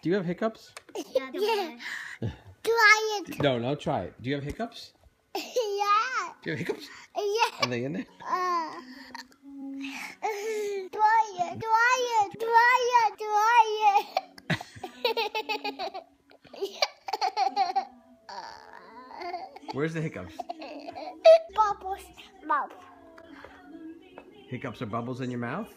Do you have hiccups? Yeah. Try it. No, no, try it. Do you have hiccups? Yeah. Do you have hiccups? Yeah. Are they in there? Try it. Try it. Try it. Try it. Where's the hiccups? Bubbles. Mouth. Hiccups are bubbles in your mouth?